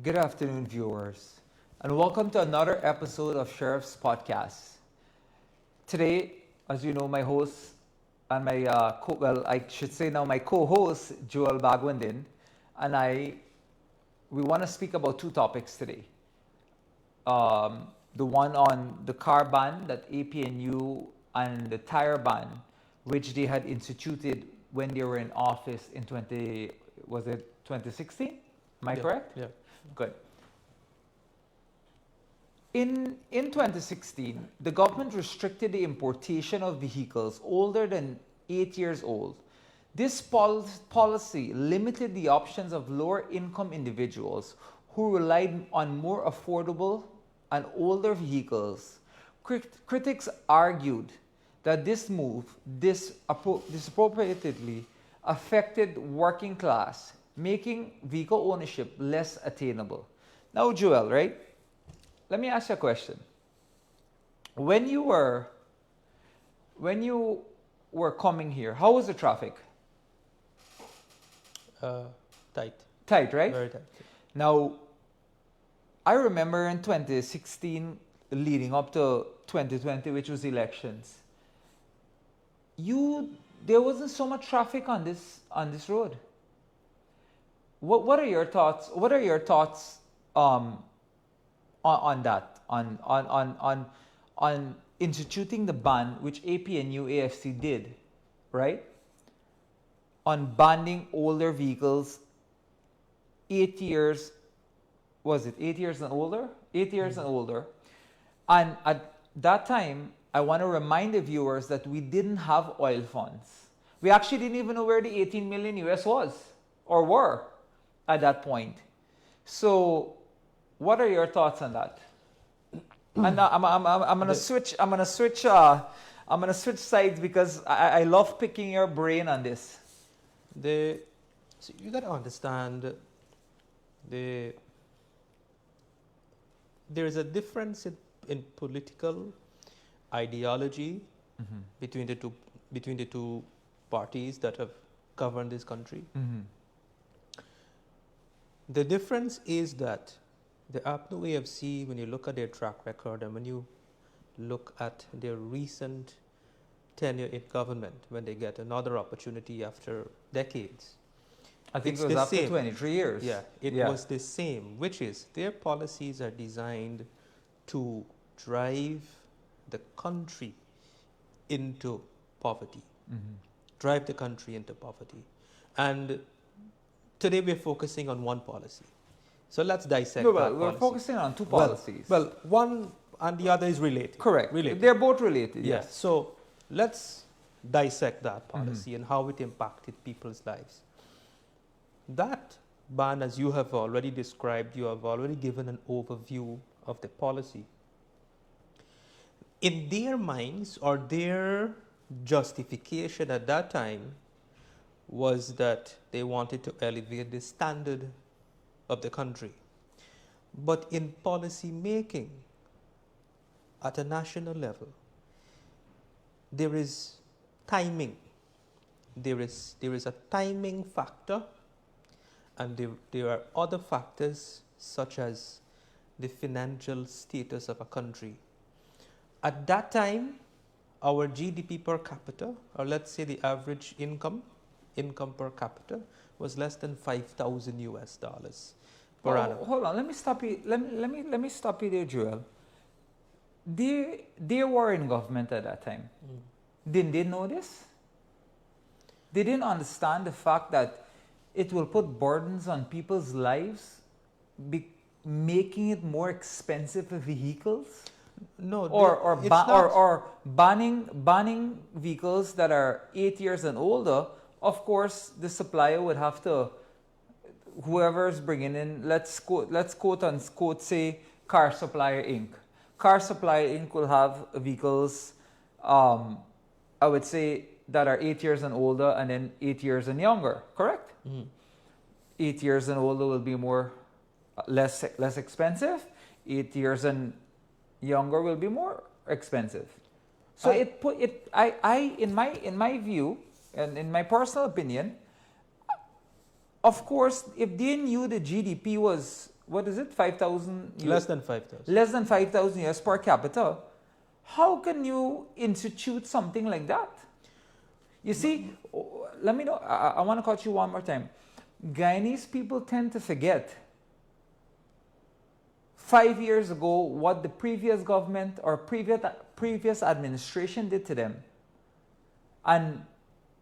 Good afternoon, viewers, and welcome to another episode of Sheriff's Podcast. Today, as you know, my host and my I should say now my co-host Joel Bagwandin and we want to speak about two topics today. The one on the car ban that APNU and the tire ban, which they had instituted when they were in office in 2016? Am I correct? Yeah. Good. In 2016, the government restricted the importation of vehicles older than 8 years old. This policy limited the options of lower income individuals who relied on more affordable and older vehicles. Critics argued that this move disproportionately affected working class, making vehicle ownership less attainable. Now, Joel, right? Let me ask you a question. When you were coming here, how was the traffic? Tight. Tight, right? Very tight. Now, I remember in 2016, leading up to 2020, which was elections, there wasn't so much traffic on this road. What are your thoughts? What are your thoughts on that? On instituting the ban, which APNU AFC did, right? On banning older vehicles, 8 years, was it 8 years and older? 8 years and older. And at that time, I want to remind the viewers that we didn't have oil funds. We actually didn't even know where the 18 million US was or were at that point. So, what are your thoughts on that? And I'm gonna switch. I'm gonna switch sides because I love picking your brain on this. So you got to understand there is a difference in political ideology between the two parties that have governed this country. The difference is that the APNU AFC, when you look at their track record and when you look at their recent tenure in government, when they get another opportunity after decades, I think it was after 23 years. Yeah, it was the same, which is their policies are designed to drive the country into poverty. Drive the country into poverty. And today we're focusing on one policy. So let's dissect that policy. We're focusing on two policies. Well, one and the other is related. Correct. Related. They're both related, yes. So let's dissect that policy and how it impacted people's lives. That ban, as you have already described, you have already given an overview of the policy. In their minds, or their justification at that time, was that they wanted to elevate the standard of the country. But in policy making at a national level, there is timing. There is a timing factor, and there are other factors such as the financial status of a country. At that time, our GDP per capita, or let's say the average income per capita, was less than $5,000 US per annum. Hold on, let me stop you. Let me stop you there, Joel. They were in government at that time. Didn't they know this? They didn't understand the fact that it will put burdens on people's lives, making it more expensive for vehicles. No, or banning vehicles that are 8 years and older. Of course, the supplier would have to, whoever's bringing in, let's quote unquote say Car Supplier Inc. Car Supplier Inc. will have vehicles, I would say, that are 8 years and older, and then 8 years and younger. Correct? 8 years and older will be less expensive. 8 years and younger will be more expensive. So in my view, and in my personal opinion, of course, if they knew the GDP was what is it, 5,000? Less than 5,000. Less than 5,000 US per capita. How can you institute something like that? You see, let me know. I want to cut you one more time. Guyanese people tend to forget 5 years ago what the previous government or previous administration did to them, and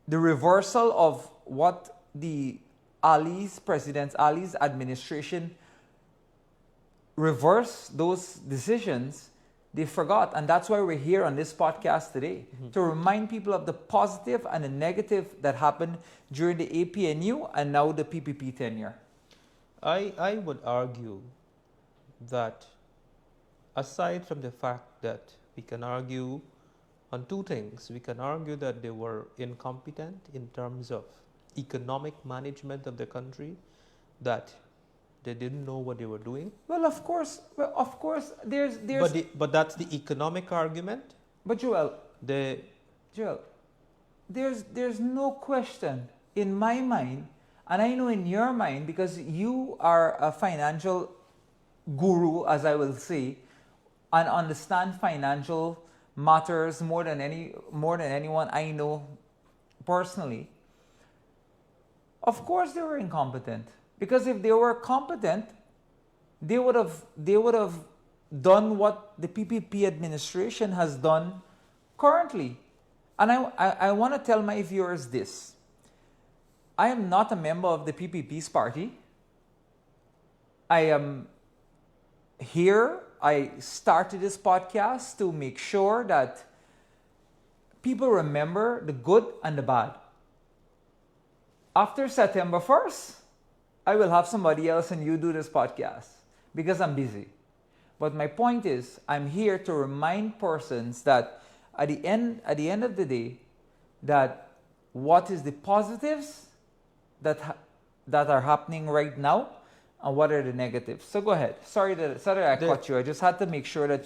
the reversal of what the President Ali's administration reversed those decisions. They forgot, and that's why we're here on this podcast today, to remind people of the positive and the negative that happened during the APNU and now the PPP tenure. I would argue that aside from the fact that we can argue on two things, we can argue that they were incompetent in terms of economic management of the country, that they didn't know what they were doing. Well, of course, there's. But that's the economic argument. But Joel, The there's no question in my mind, and I know in your mind, because you are a financial guru, as I will say, and understand financial matters more than anyone I know personally. Of course, they were incompetent. Because if they were competent, they would have done what the PPP administration has done currently. And I want to tell my viewers this. I am not a member of the PPP's party. I am here. I started this podcast to make sure that people remember the good and the bad. After September 1st, I will have somebody else and you do this podcast because I'm busy. But my point is, I'm here to remind persons that at the end of the day, that what is the positives that are happening right now and what are the negatives. So go ahead. Sorry that I cut you. I just had to make sure that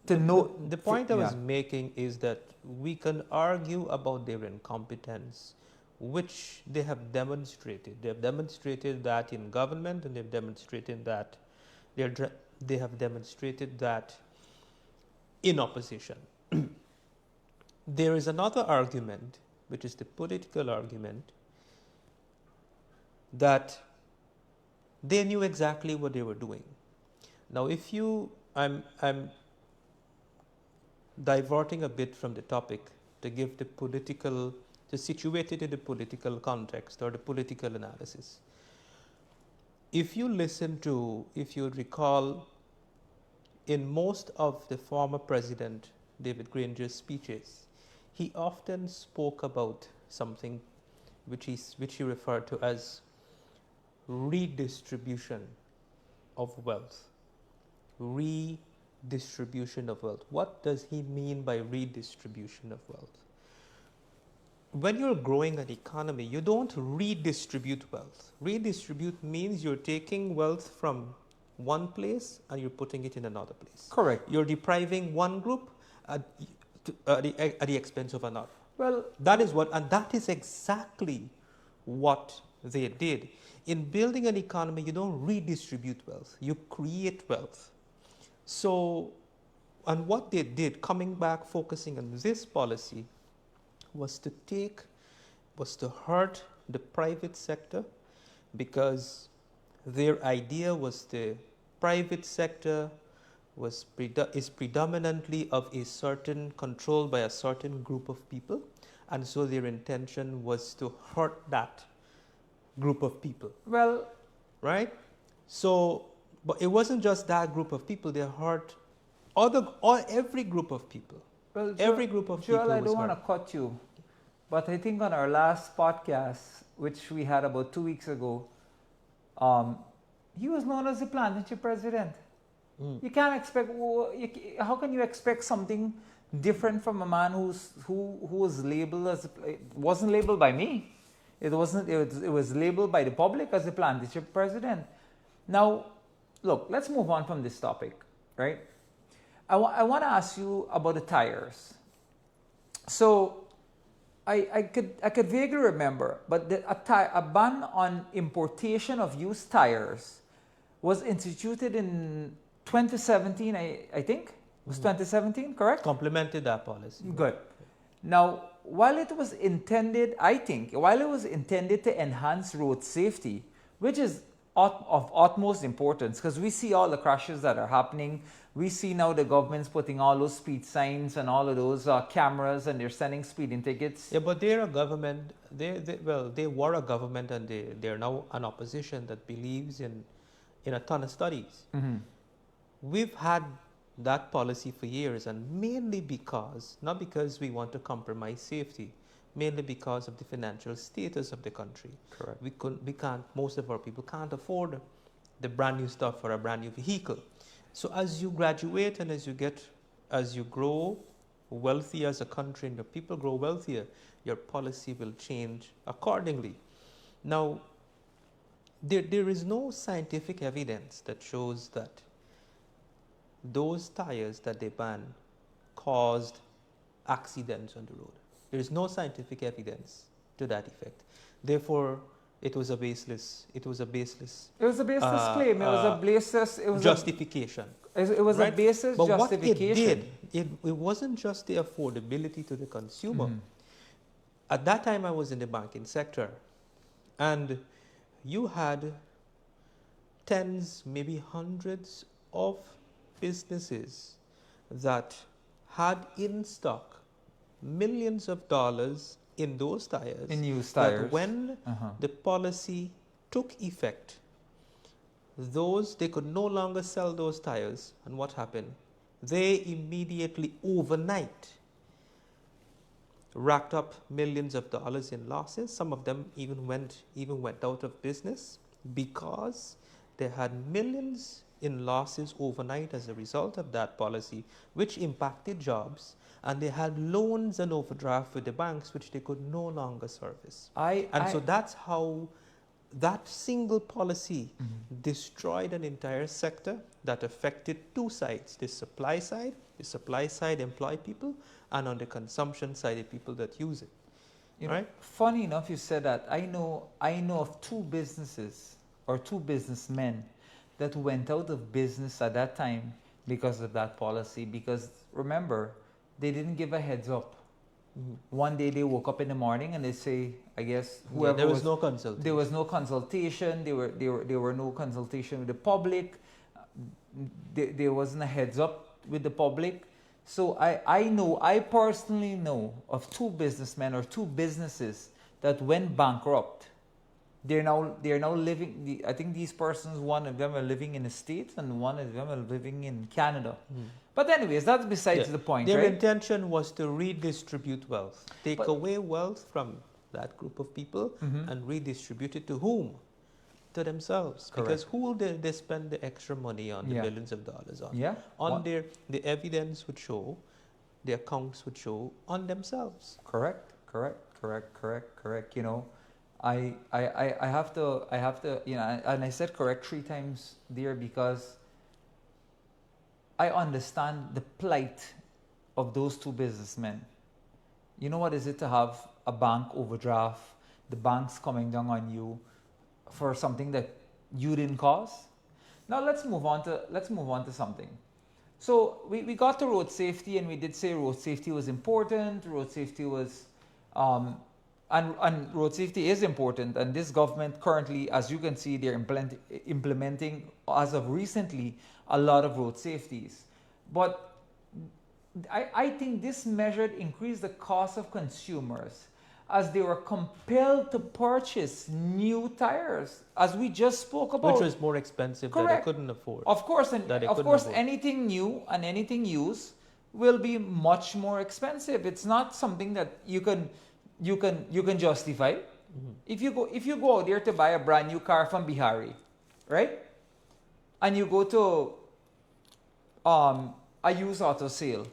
to know. The point I was making is that we can argue about their incompetence, which they have demonstrated. They have demonstrated that in government, and they've demonstrated that they have demonstrated that in opposition. There is another argument, which is the political argument, that they knew exactly what they were doing. Now, I'm diverting a bit from the topic to give the political, to situate it in the political context or the political analysis. If you recall, in most of the former President David Granger's speeches, he often spoke about something which he referred to as redistribution of wealth. Redistribution of wealth. What does he mean by redistribution of wealth? When you're growing an economy, you don't redistribute wealth. Redistribute means you're taking wealth from one place and you're putting it in another place. Correct. You're depriving one group at the expense of another. Well, that is exactly what they did. In building an economy, you don't redistribute wealth, you create wealth. So, and what they did, coming back, focusing on this policy, was to hurt the private sector, because their idea was the private sector is predominantly of a certain, controlled by a certain group of people, and so their intention was to hurt that group of people. Well, right? So, but it wasn't just that group of people, they hurt every group of people. Well, every group of people. Joel, I don't want to cut you, but I think on our last podcast, which we had about 2 weeks ago, he was known as the planetary president. You can't expect. How can you expect something different from a man who was labeled as? It wasn't labeled by me. It wasn't. It was labeled by the public as the planetary president. Now, look. Let's move on from this topic, right? I want to ask you about the tires. So, I could vaguely remember, but a ban on importation of used tires was instituted in 2017, I think. It was 2017, correct? Complemented that policy. Good. Now, while it was intended, I think, while it was intended to enhance road safety, which is of utmost importance, because we see all the crashes that are happening. We see now the government's putting all those speed signs and all of those cameras, and they're sending speeding tickets. Yeah, but they're a government. They were a government, and they're now an opposition that believes in a ton of studies. Mm-hmm. We've had that policy for years, and mainly because, not because we want to compromise safety, mainly because of the financial status of the country. Correct. We can't, most of our people can't afford the brand new stuff for a brand new vehicle. So as you graduate and as you grow wealthy as a country and your people grow wealthier, your policy will change accordingly. Now, there is no scientific evidence that shows that those tires that they banned caused accidents on the road. There is no scientific evidence to that effect. Therefore, it was a baseless It was a baseless claim. It was a baseless justification. It was right? a baseless but justification. What it wasn't just the affordability to the consumer. At that time, I was in the banking sector, and you had tens, maybe hundreds of businesses that had in stock millions of dollars in those tires. In used tires. That when the policy took effect, they could no longer sell those tires. And what happened? They immediately, overnight, racked up millions of dollars in losses. Some of them even went out of business because they had millions in losses overnight as a result of that policy, which impacted jobs, and they had loans and overdraft with the banks, which they could no longer service. So that's how that single policy destroyed an entire sector that affected two sides: the supply side employ people, and on the consumption side, the people that use it. Right? Funny enough, you said that. I know of two businesses or two businessmen that went out of business at that time because of that policy. Because remember, they didn't give a heads up. One day they woke up in the morning and they say, I guess whoever there was no consultation. There was no consultation. There were no consultation with the public. There wasn't a heads up with the public. So I personally know of two businessmen or two businesses that went bankrupt. They're now living. I think these persons, one of them are living in the States and one of them are living in Canada. But anyways, that's besides the point. Their right? intention was to redistribute wealth, take away wealth from that group of people and redistribute it to whom? To themselves. Correct. Because who will they spend the extra money on, the millions of dollars on? Yeah. The evidence would show, the accounts would show on themselves. Correct. You know, I have to, you know, and I said correct 3 times there because I understand the plight of those two businessmen. You know what is it to have a bank overdraft, the bank's coming down on you for something that you didn't cause? Now let's move on to something. So we got to road safety, and we did say road safety was important. Road safety was and road safety is important, and this government currently, as you can see, they're implementing as of recently a lot of road safeties. But I think this measure increased the cost of consumers as they were compelled to purchase new tires, as we just spoke about. Which was more expensive that they couldn't afford. Of course, and of course, anything new and anything used will be much more expensive. It's not something that you can justify. If you go out there to buy a brand new car from Bihari, right? And you go to a used auto sale,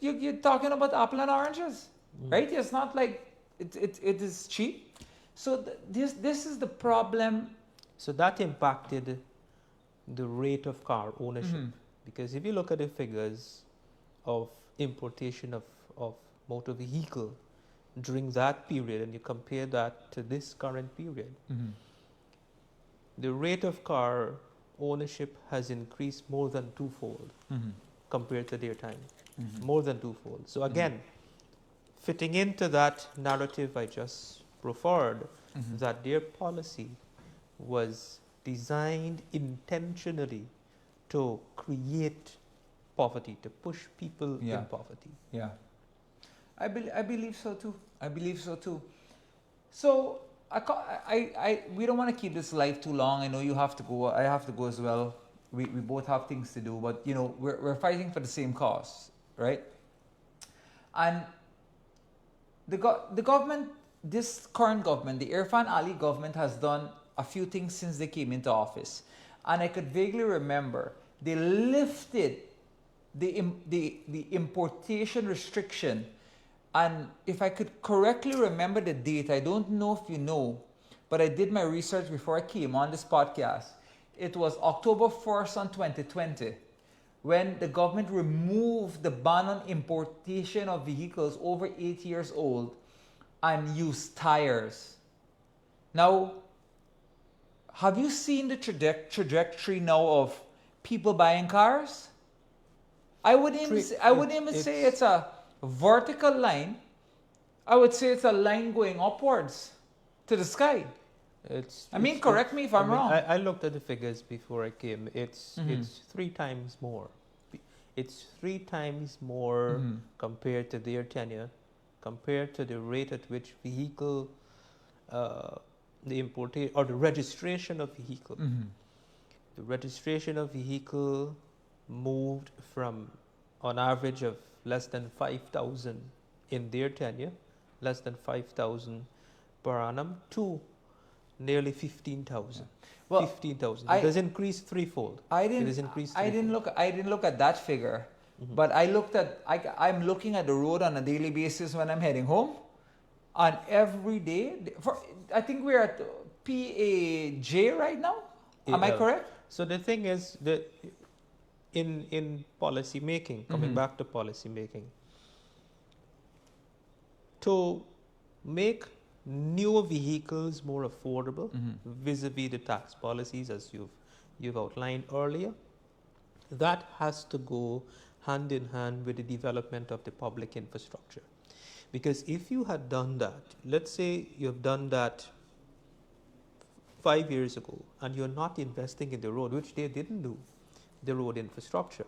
you're talking about apple and oranges, right? It's not like it is cheap. So this is the problem. So that impacted the rate of car ownership, because if you look at the figures of importation of motor vehicle during that period and you compare that to this current period, the rate of car ownership has increased more than twofold Mm-hmm. compared to their time. Mm-hmm. More than twofold. So again, fitting into that narrative I just referred, Mm-hmm. that their policy was designed intentionally to create poverty, to push people Yeah. in poverty. Yeah. I believe so too. I believe so too. So we don't want to keep this live too long. I know you have to go. I have to go as well. We both have things to do, but you know we're fighting for the same cause, right? And the government, this current government, the Irfan Ali government, has done a few things since they came into office, and I could vaguely remember they lifted the importation restriction. And if I could correctly remember the date, I don't know if you know, but I did my research before I came on this podcast. It was October 1st on 2020 when the government removed the ban on importation of vehicles over 8 years old and used tires. Now, have you seen the trajectory now of people buying cars? I wouldn't even say it's a vertical line. I would say it's a line going upwards to the sky. Correct me if I'm wrong. I looked at the figures before I came. It's 3 times more. It's 3 times more compared to their tenure, compared to the rate at which vehicle, the importation or the registration of vehicle. The registration of vehicle moved from on average of less than 5,000 in their tenure, less than 5,000 per annum, to nearly 15,000. Well, 15,000. It has increased threefold. I didn't look at that figure, but I'm looking at the road on a daily basis when I'm heading home, and every day. I think we're at PAJ right now. Am I correct? So the thing is that in policy making, coming back to policy making, to make newer vehicles more affordable vis-a-vis the tax policies as you've outlined earlier, that has to go hand in hand with the development of the public infrastructure. Because if you had done that, let's say you've done that 5 years ago and you're not investing in the road, which they didn't do, the road infrastructure,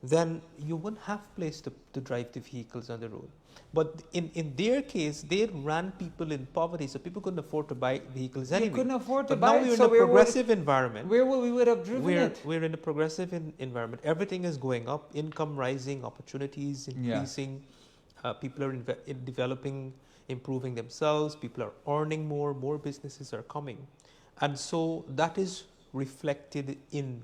then you wouldn't have place to drive the vehicles on the road. But in their case, they ran people in poverty, so people couldn't afford to buy vehicles anyway. You couldn't afford to but buy now it, we're so in a progressive environment. Where we would have driven it? We're in a progressive environment. Everything is going up, income rising, opportunities increasing. People are developing, improving themselves. People are earning more businesses are coming. And so that is reflected in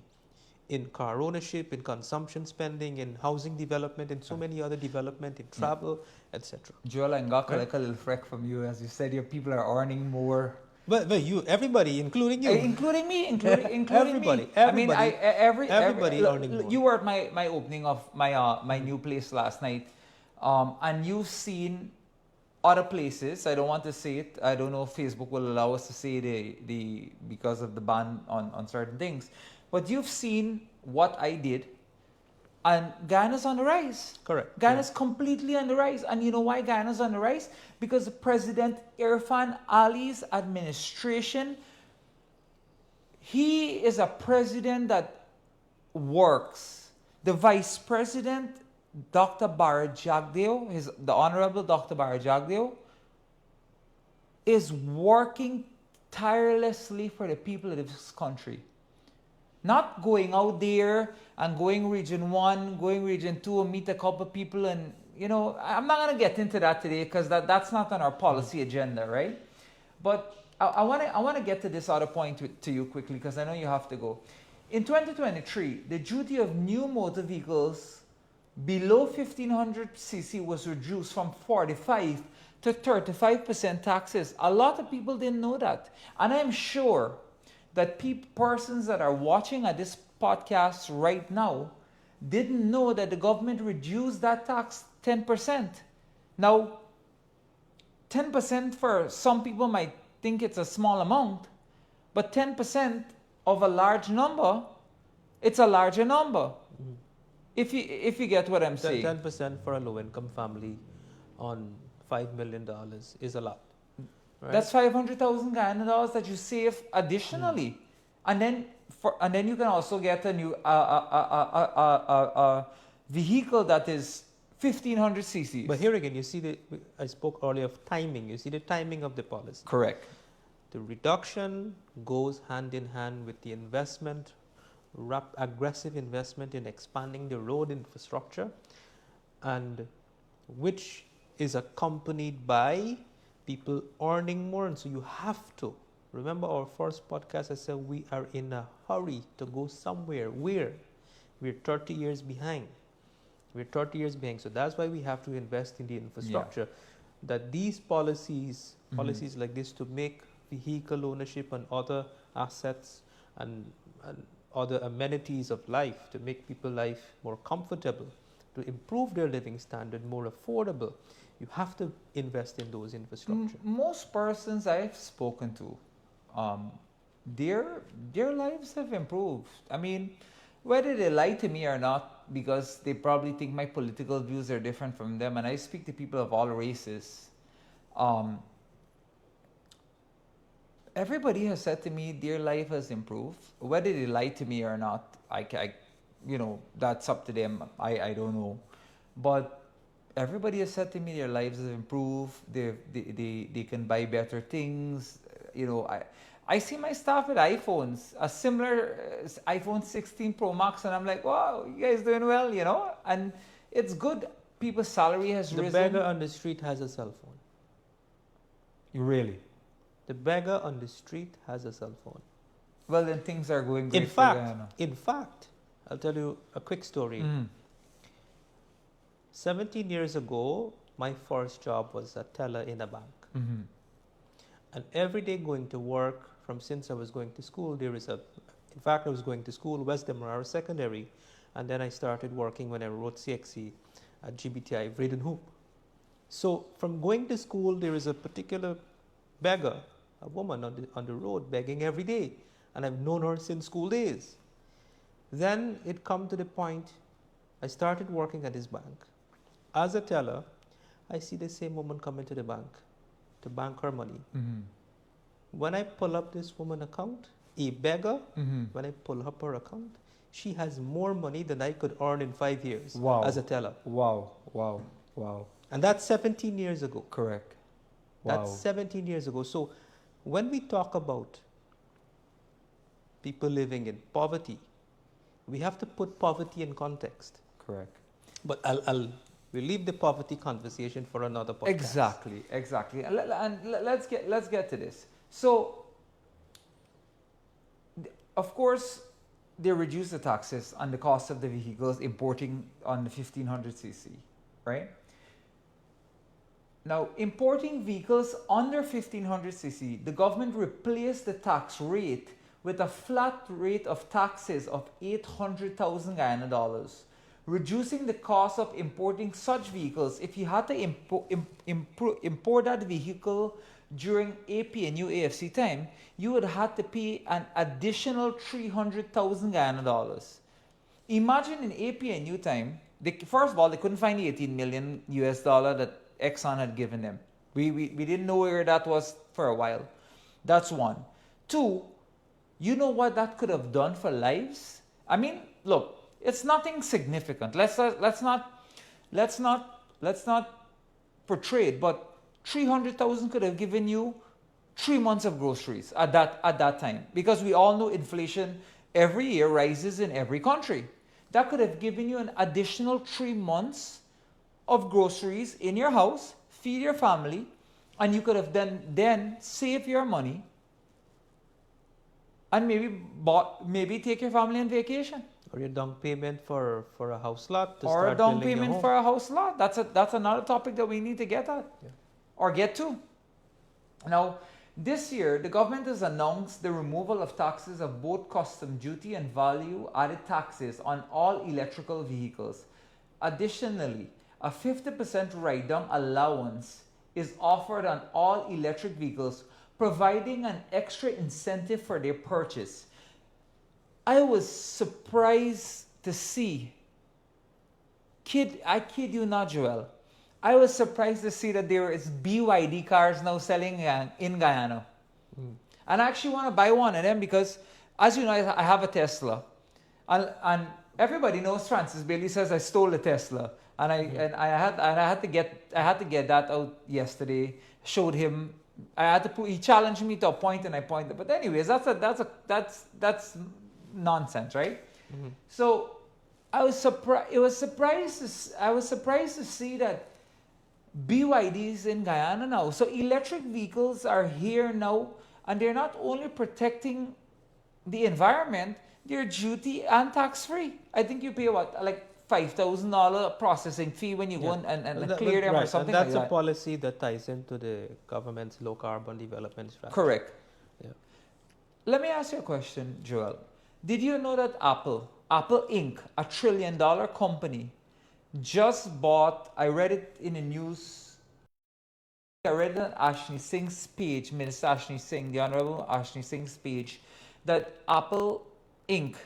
car ownership, in consumption spending, in housing development, in so many other development, in travel, etc. Joel, I got like a little freck from you, as you said, your people are earning more. But you, everybody, including you, including me, including everybody, me. Everybody earning more. You were at my opening of my new place last night, and you've seen other places. I don't want to say it. I don't know if Facebook will allow us to say the because of the ban on certain things. But you've seen what I did, and Ghana's on the rise. Correct. Ghana's completely on the rise. And you know why Ghana's on the rise? Because President Irfan Ali's administration, he is a president that works. The vice president, Dr. Bara Jagdeo, the Honorable Dr. Bara Jagdeo, is working tirelessly for the people of this country. Not going out there and going region 1, going region 2 and meet a couple of people, and I'm not going to get into that today because that's not on our policy agenda, right? But I want to get to this other point to you quickly because I know you have to go. In 2023, the duty of new motor vehicles below 1500 cc was reduced from 45 to 35% taxes. A lot of people didn't know that, and I'm sure that persons that are watching at this podcast right now didn't know that the government reduced that tax 10%. Now, 10% for some people might think it's a small amount, But 10% of a large number, it's a larger number. Mhm. If you get what I'm saying. 10% for a low-income family on $5 million is a lot, right? That's 500,000 Guyana dollars that you save additionally, and then you can also get a new vehicle that is 1500 cc's. But here again, you see I spoke earlier of timing. You see the timing of the policy. Correct. The reduction goes hand in hand with the investment, aggressive investment in expanding the road infrastructure, and which is accompanied by people earning more. And so you have to remember our first podcast. I said we are in a hurry to go somewhere where we're 30 years behind. We're 30 years behind. So that's why we have to invest in the infrastructure. That these policies like this to make vehicle ownership and other assets and other amenities of life, to make people's life more comfortable, to improve their living standard, more affordable, you have to invest in those infrastructure. Most persons I've spoken to, their lives have improved. I mean, whether they lie to me or not, because they probably think my political views are different from them, and I speak to people of all races. Everybody has said to me their life has improved. Whether they lie to me or not, I that's up to them. I don't know. But everybody has said to me their lives have improved. They can buy better things. I see my staff with iPhones, a similar iPhone 16 Pro Max, and I'm like, wow, you guys doing well, and it's good. People's salary has risen. The beggar on the street has a cell phone. Really? The beggar on the street has a cell phone. Well, then things are going great for Guyana. In fact, I'll tell you a quick story. 17 years ago, my first job was a teller in a bank. And every day going to work, since I was going to school, I was going to school, West Demerara Secondary, and then I started working when I wrote CXC at GBTI, Braden Hoop. So from going to school, there is a particular beggar, a woman on the road begging every day, and I've known her since school days. Then it come to the point, I started working at this bank. As a teller, I see the same woman come into the bank to bank her money. When I pull up this woman's account, a beggar, when I pull up her account, she has more money than I could earn in 5 years as a teller. Wow. And that's 17 years ago. Correct. That's 17 years ago. So when we talk about people living in poverty, we have to put poverty in context. Correct. But we'll leave the poverty conversation for another podcast. Exactly. And let's get to this. So, of course, they reduce the taxes on the cost of the vehicles importing on the 1500 cc, right? Now, importing vehicles under 1500 cc, the government replaced the tax rate with a flat rate of taxes of 800,000 Guyana dollars, reducing the cost of importing such vehicles. If you had to import that vehicle during APNU AFC time, you would have to pay an additional 300,000 Guyana dollars. Imagine in APNU time, first of all, they couldn't find the 18 million US dollar that Exxon had given them. We didn't know where that was for a while. That's one. Two, you know what that could have done for lives? I mean, look, it's nothing significant. Let's not portray it, but 300,000 could have given you 3 months of groceries at that time, because we all know inflation every year rises in every country. That could have given you an additional 3 months of groceries in your house, feed your family, and you could have then save your money and maybe take your family on vacation. Or your down payment for a house lot to or start a down building payment your home. for a house lot. That's another topic that we need to get at, or get to. Now, this year, the government has announced the removal of taxes of both custom duty and value-added taxes on all electrical vehicles. Additionally, a 50% write-down allowance is offered on all electric vehicles, providing an extra incentive for their purchase. I was surprised to see, I kid you not, Joel. I was surprised to see that there is BYD cars now selling in Guyana. Mm. And I actually want to buy one of them because, as you know, I have a Tesla. And everybody knows Francis Bailey says I stole a Tesla. And I had to get that out yesterday. Showed him. He challenged me to a point and I pointed. But anyways, that's nonsense, right? Mm-hmm. So I was surprised. I was surprised to see that BYDs in Guyana now. So electric vehicles are here now, and they're not only protecting the environment, they're duty and tax free. I think you pay like $5,000 processing fee when you go and clear them or something like that. And that's a policy that ties into the government's low carbon development strategy. Correct. Yeah. Let me ask you a question, Joel. Did you know that Apple Inc., $1 trillion company, just bought, I read it in the news, I read it on Ashni Singh's page, Minister Ashni Singh, the Honorable Ashni Singh's page, that Apple Inc.,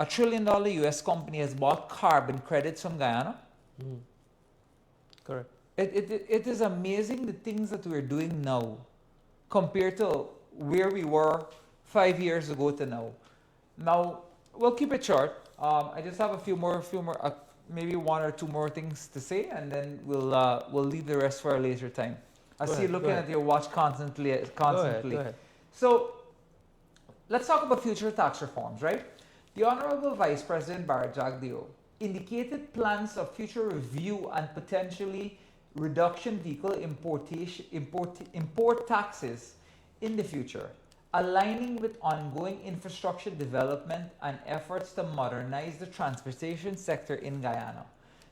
$1 trillion US company, has bought carbon credits from Guyana? Mm. Correct. It is amazing the things that we're doing now compared to where we were 5 years ago to now. Now, we'll keep it short. I just have a few more, maybe one or two more things to say, and then we'll leave the rest for a later time. I see you looking at your watch constantly. Go ahead. So, let's talk about future tax reforms, right? The Honorable Vice President Barra Jagdeo indicated plans of future review and potentially reduction vehicle import taxes in the future, aligning with ongoing infrastructure development and efforts to modernize the transportation sector in Guyana.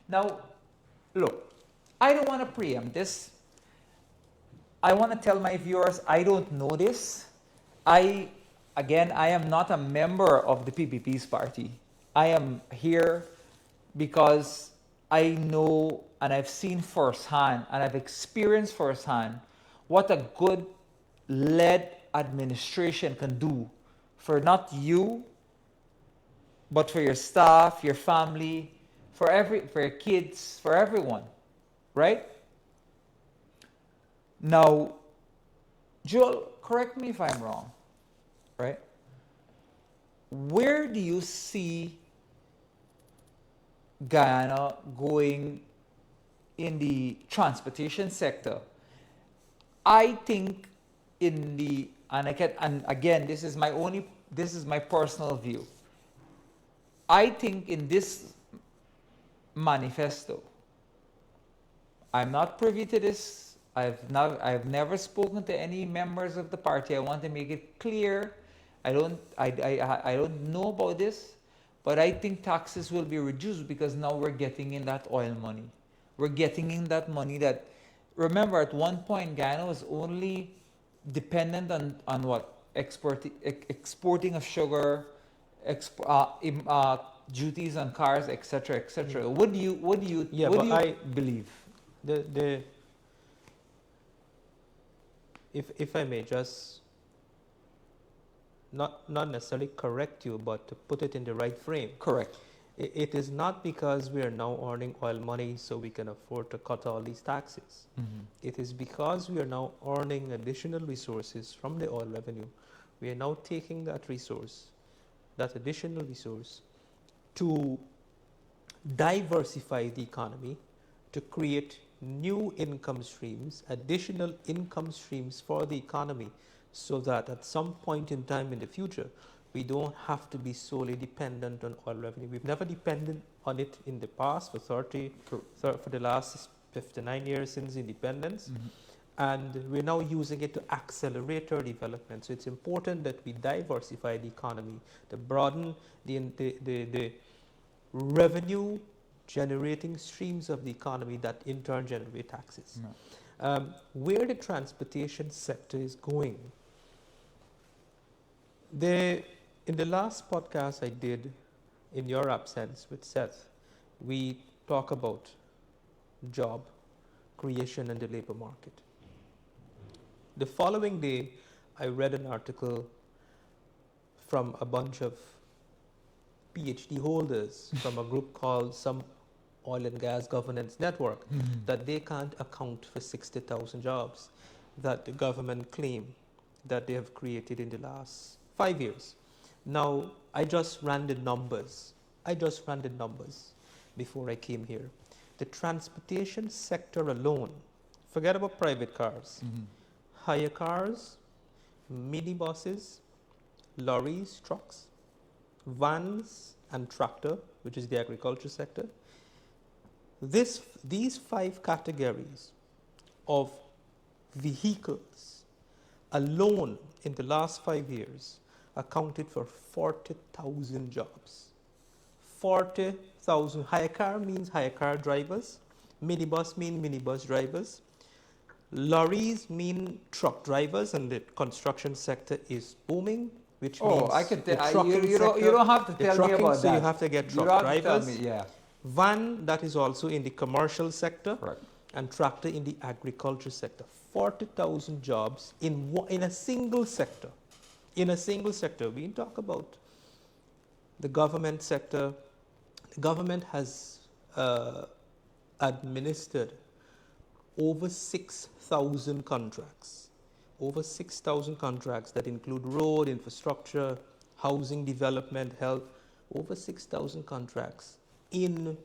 Now, look, I don't want to preempt this. I want to tell my viewers I don't know this. I am not a member of the PPP's party. I am here because I know and I've seen firsthand and I've experienced firsthand what a good led administration can do for not you, but for your staff, your family, for your kids, for everyone, right? Now, Joel, correct me if I'm wrong, right? Where do you see Guyana going in the transportation sector? I think and again, this is my personal view. I think in this manifesto, I'm not privy to this. I've never spoken to any members of the party. I want to make it clear. I don't know about this, but I think taxes will be reduced because now we're getting in that oil money. We're getting in that money that, remember, at one point Guyana was only dependent on what? Exporting of sugar, duties on cars, etc., etc. Mm. What do you believe? If I may just not necessarily correct you, but to put it in the right frame. Correct. It is not because we are now earning oil money so we can afford to cut all these taxes. Mm-hmm. It is because we are now earning additional resources from the oil revenue. We are now taking that additional resource, to diversify the economy, to create new income streams, additional income streams for the economy, so that at some point in time in the future, we don't have to be solely dependent on oil revenue. We've never depended on it in the past for the last 59 years since independence. Mm-hmm. And we're now using it to accelerate our development. So it's important that we diversify the economy, to broaden the revenue generating streams of the economy that in turn generate taxes. No. Where the transportation sector is going, in the last podcast I did in your absence with Seth, we talk about job creation and the labor market. The following day, I read an article from a bunch of PhD holders from a group called some Oil and Gas Governance Network that they can't account for 60,000 jobs that the government claim that they have created in the last 5 years. Now, I just ran the numbers. Before I came here. The transportation sector alone, forget about private cars, hire cars, minibuses, lorries, trucks, vans, and tractor, which is the agriculture sector. These 5 categories of vehicles alone in the last 5 years accounted for 40,000 jobs. 40,000. Hire car means hire car drivers. Minibus mean minibus drivers. Lorries mean truck drivers, and the construction sector is booming, which means I could the tell trucking you sector. don't have to tell me about so that. you have to get You truck don't have to tell drivers. me, yeah. Van, that is also in the commercial sector, Correct. and tractor in the agriculture sector. 40,000 jobs in a single sector. In a single sector. We talk about the government sector. The government has administered over 6,000 contracts. Over 6,000 contracts that include road, infrastructure, housing development, health. Over 6,000 contracts in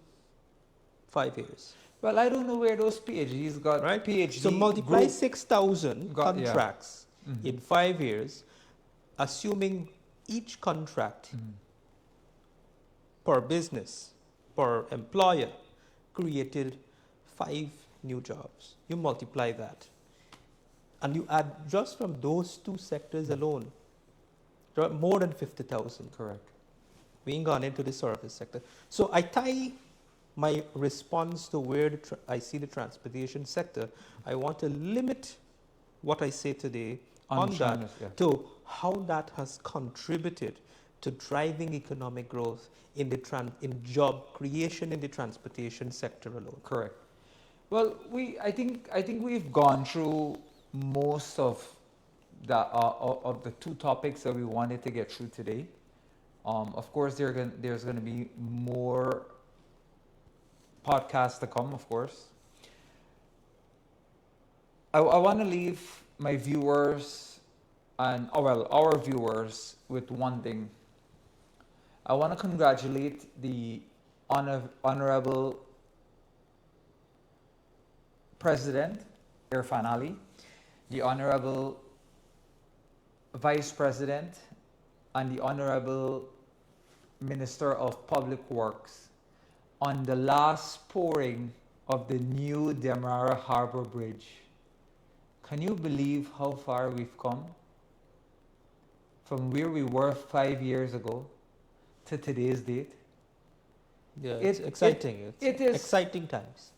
5 years. Well, I don't know where those PhDs got. Right? PhD. So multiply group 6,000 got- yeah. contracts in 5 years, assuming each contract per business, per employer, created 5 new jobs. You multiply that. And you add just from those 2 sectors alone, more than 50,000. Correct. We ain't gone into the service sector. So I tie my response to where I see the transportation sector. I want to limit what I say today on that to how that has contributed to driving economic growth in job creation in the transportation sector alone. Correct. Well, I think we've gone through most of the 2 topics that we wanted to get through today. Of course, there's going to be more podcasts to come, of course. I want to leave my viewers and, our viewers with one thing. I want to congratulate the Honorable President Irfan Ali, the Honorable Vice President, and the Honorable Minister of Public Works on the last pouring of the new Demerara Harbor Bridge. Can you believe how far we've come? From where we were 5 years ago to today's date. Yeah, it's exciting. It is exciting times.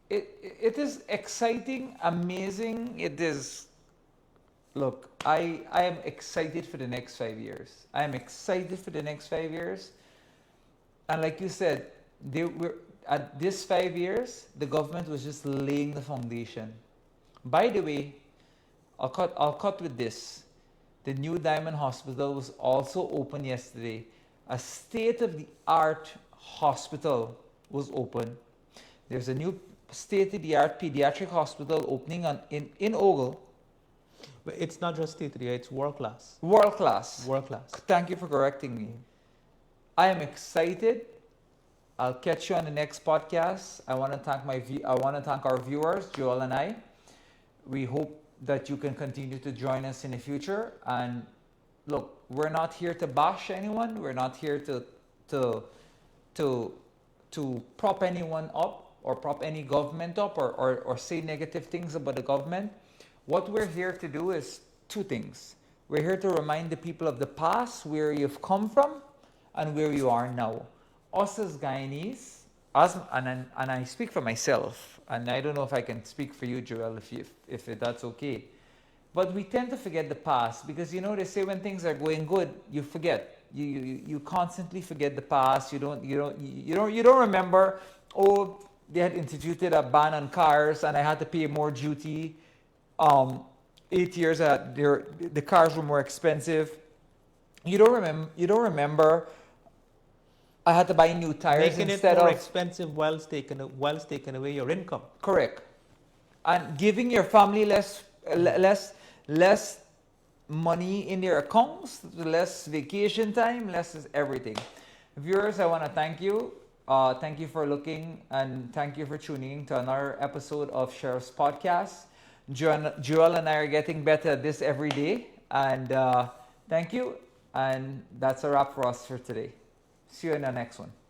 It is exciting, amazing. It is. Look, I am excited for the next 5 years. I am excited for the next 5 years. And like you said, at this 5 years, the government was just laying the foundation. By the way, I'll cut with this. The new Diamond Hospital was also open yesterday. A state-of-the-art hospital was open. There's a new state-of-the-art pediatric hospital opening in Ogle. But it's not just state-of-the-art, it's world-class. World-class. World-class. Thank you for correcting me. I am excited. I'll catch you on the next podcast. I want to thank our viewers, Joel and I. We hope that you can continue to join us in the future. And look, we're not here to bash anyone. We're not here to prop anyone up or prop any government up or say negative things about the government. What we're here to do is 2 things. We're here to remind the people of the past, where you've come from and where you are now. Us as Guyanese, and I speak for myself, and I don't know if I can speak for you, Joel, if that's okay. But we tend to forget the past because, they say when things are going good, you forget. You constantly forget the past. You don't remember. Oh, they had instituted a ban on cars, and I had to pay more duty. um, 8 years that the cars were more expensive. You don't remember I had to buy new tires Making it instead more of expensive whilst taking away your income. correct, and giving your family less money in their accounts, less vacation time, less is everything. Viewers, I want to thank you. Thank you for looking and thank you for tuning in to another episode of Sheriff's Podcast. Joel and I are getting better at this every day. And thank you. And that's a wrap for us for today. See you in the next one.